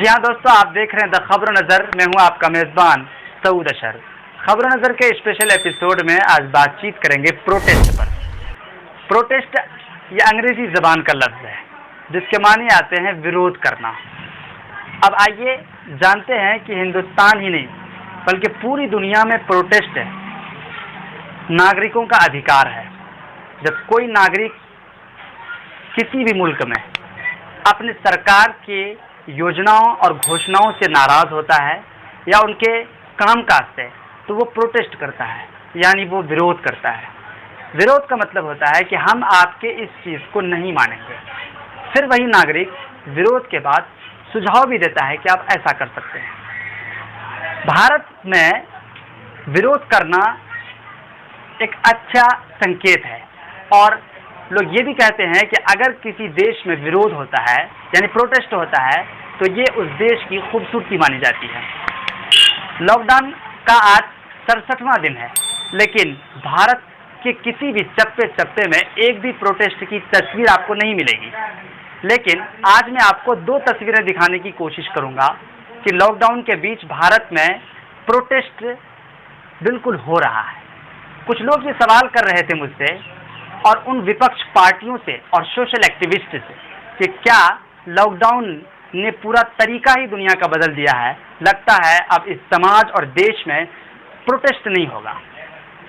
जी हाँ दोस्तों, आप देख रहे हैं द खबर नज़र। मैं हूँ आपका मेज़बान सऊद अशर। खबर नज़र के स्पेशल एपिसोड में आज बातचीत करेंगे प्रोटेस्ट पर। प्रोटेस्ट ये अंग्रेजी ज़बान का लफ्ज़ है जिसके माने आते हैं विरोध करना। अब आइए जानते हैं कि हिंदुस्तान ही नहीं बल्कि पूरी दुनिया में प्रोटेस्ट नागरिकों का अधिकार है। जब कोई नागरिक किसी भी मुल्क में अपनी सरकार के योजनाओं और घोषणाओं से नाराज होता है या उनके कामकाज से, तो वो प्रोटेस्ट करता है, यानी वो विरोध करता है। विरोध का मतलब होता है कि हम आपके इस चीज़ को नहीं मानेंगे। फिर वही नागरिक विरोध के बाद सुझाव भी देता है कि आप ऐसा कर सकते हैं। भारत में विरोध करना एक अच्छा संकेत है और लोग ये भी कहते हैं कि अगर किसी देश में विरोध होता है यानी प्रोटेस्ट होता है तो ये उस देश की खूबसूरती मानी जाती है। लॉकडाउन का आज 67वां दिन है, लेकिन भारत के किसी भी चप्पे चप्पे में एक भी प्रोटेस्ट की तस्वीर आपको नहीं मिलेगी। लेकिन आज मैं आपको दो तस्वीरें दिखाने की कोशिश करूंगा कि लॉकडाउन के बीच भारत में प्रोटेस्ट बिल्कुल हो रहा है। कुछ लोग ये सवाल कर रहे थे मुझसे और उन विपक्ष पार्टियों से और सोशल एक्टिविस्ट से कि क्या लॉकडाउन ने पूरा तरीका ही दुनिया का बदल दिया है। लगता है अब इस समाज और देश में प्रोटेस्ट नहीं होगा,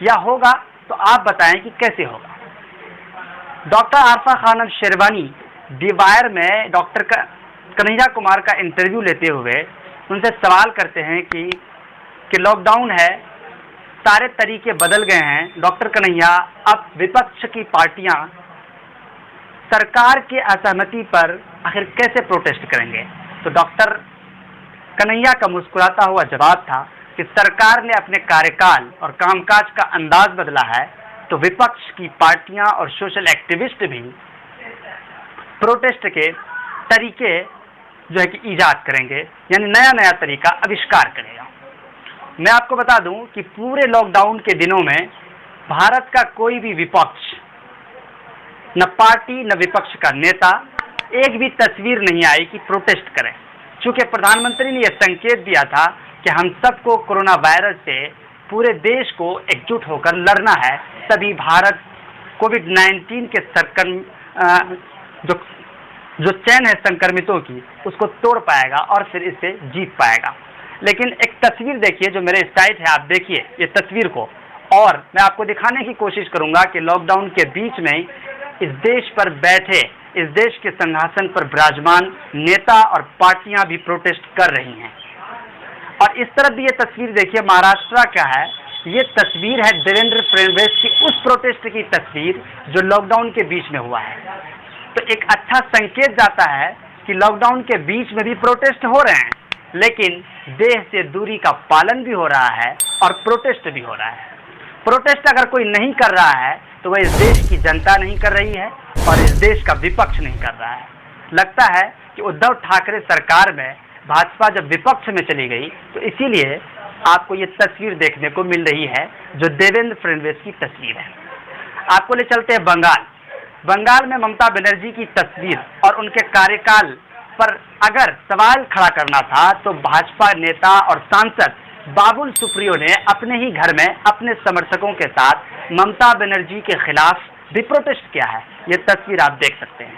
या होगा तो आप बताएं कि कैसे होगा। Doctor Arfa Khanum Sherwani the Wire में डॉक्टर कन्हैया कुमार का इंटरव्यू लेते हुए उनसे सवाल करते हैं कि लॉकडाउन है, सारे तरीके बदल गए हैं। डॉक्टर कन्हैया, अब विपक्ष की पार्टियां सरकार के असहमति पर आखिर कैसे प्रोटेस्ट करेंगे? तो डॉक्टर कन्हैया का मुस्कुराता हुआ जवाब था कि सरकार ने अपने कार्यकाल और कामकाज का अंदाज बदला है, तो विपक्ष की पार्टियां और सोशल एक्टिविस्ट भी प्रोटेस्ट के तरीके जो है कि ईजाद करेंगे, यानी नया नया तरीका आविष्कार करेगा। मैं आपको बता दूं कि पूरे लॉकडाउन के दिनों में भारत का कोई भी विपक्ष, न पार्टी न विपक्ष का नेता, एक भी तस्वीर नहीं आई कि प्रोटेस्ट करें। चूंकि प्रधानमंत्री ने यह संकेत दिया था कि हम सबको कोरोना वायरस से पूरे देश को एकजुट होकर लड़ना है, तभी भारत कोविड-19 के जो चैन है संक्रमितों की, उसको तोड़ पाएगा और फिर इसे जीत पाएगा। लेकिन एक तस्वीर देखिए जो मेरे साइड है, आप देखिए ये तस्वीर को, और मैं आपको दिखाने की कोशिश करूंगा कि लॉकडाउन के बीच में इस देश पर बैठे, इस देश के सिंहासन पर विराजमान नेता और पार्टियां भी प्रोटेस्ट कर रही हैं। और इस तरफ भी ये तस्वीर देखिए, महाराष्ट्र का है। ये तस्वीर है देवेंद्र फडणवीस की उस प्रोटेस्ट की तस्वीर जो लॉकडाउन के बीच में हुआ है। तो एक अच्छा संकेत जाता है कि लॉकडाउन के बीच में भी प्रोटेस्ट हो रहे हैं, लेकिन देश से दूरी का पालन भी हो रहा है और प्रोटेस्ट भी हो रहा है। प्रोटेस्ट अगर कोई नहीं कर रहा है तो वह इस देश की जनता नहीं कर रही है और इस देश का विपक्ष नहीं कर रहा है। लगता है कि उद्धव ठाकरे सरकार में भाजपा जब विपक्ष में चली गई तो इसीलिए आपको ये तस्वीर देखने को मिल रही है जो देवेंद्र फडणवीस की तस्वीर है। आपको ले चलते हैं बंगाल में ममता बनर्जी की तस्वीर और उनके कार्यकाल पर अगर सवाल खड़ा करना था तो भाजपा नेता और सांसद बाबुल सुप्रियो ने अपने ही घर में अपने समर्थकों के साथ ममता बनर्जी के खिलाफ भी प्रोटेस्ट किया है। ये तस्वीर आप देख सकते हैं।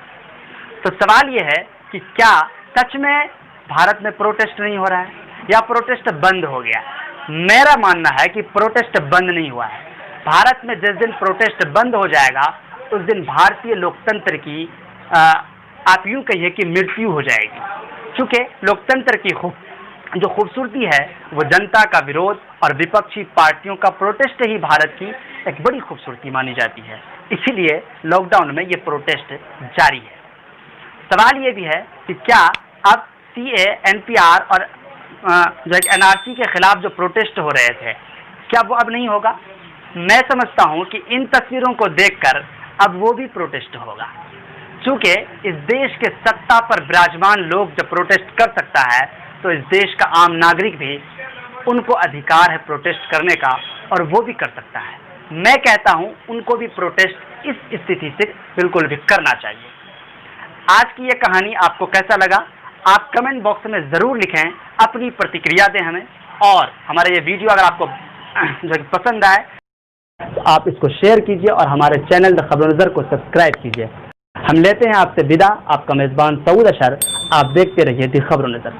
तो सवाल ये है कि क्या सच में भारत में प्रोटेस्ट नहीं हो रहा है या प्रोटेस्ट बंद हो गया? मेरा मानना है कि प्रोटेस्ट बंद नहीं हुआ है। भारत में जिस दिन प्रोटेस्ट बंद हो जाएगा उस दिन भारतीय लोकतंत्र की आप यूं कहिए कि मृत्यु हो जाएगी। क्योंकि लोकतंत्र की जो खूबसूरती है वो जनता का विरोध और विपक्षी पार्टियों का प्रोटेस्ट ही भारत की एक बड़ी खूबसूरती मानी जाती है। इसीलिए लॉकडाउन में ये प्रोटेस्ट जारी है। सवाल ये भी है कि क्या अब CA, NPR और जो NRC के खिलाफ जो प्रोटेस्ट हो रहे थे, क्या वो अब नहीं होगा? मैं समझता हूँ कि इन तस्वीरों को देखकर अब वो भी प्रोटेस्ट होगा। चूंकि इस देश के सत्ता पर विराजमान लोग जब प्रोटेस्ट कर सकता है तो इस देश का आम नागरिक भी, उनको अधिकार है प्रोटेस्ट करने का और वो भी कर सकता है। मैं कहता हूं उनको भी प्रोटेस्ट इस स्थिति से बिल्कुल भी करना चाहिए। आज की ये कहानी आपको कैसा लगा आप कमेंट बॉक्स में ज़रूर लिखें, अपनी प्रतिक्रिया दें हमें। और हमारा ये वीडियो अगर आपको जो पसंद आए तो आप इसको शेयर कीजिए और हमारे चैनल द खबर नज़र को सब्सक्राइब कीजिए। हम लेते हैं आपसे विदा, आपका मेज़बान सऊद अशर। आप देखते रहिए द खबर नज़र।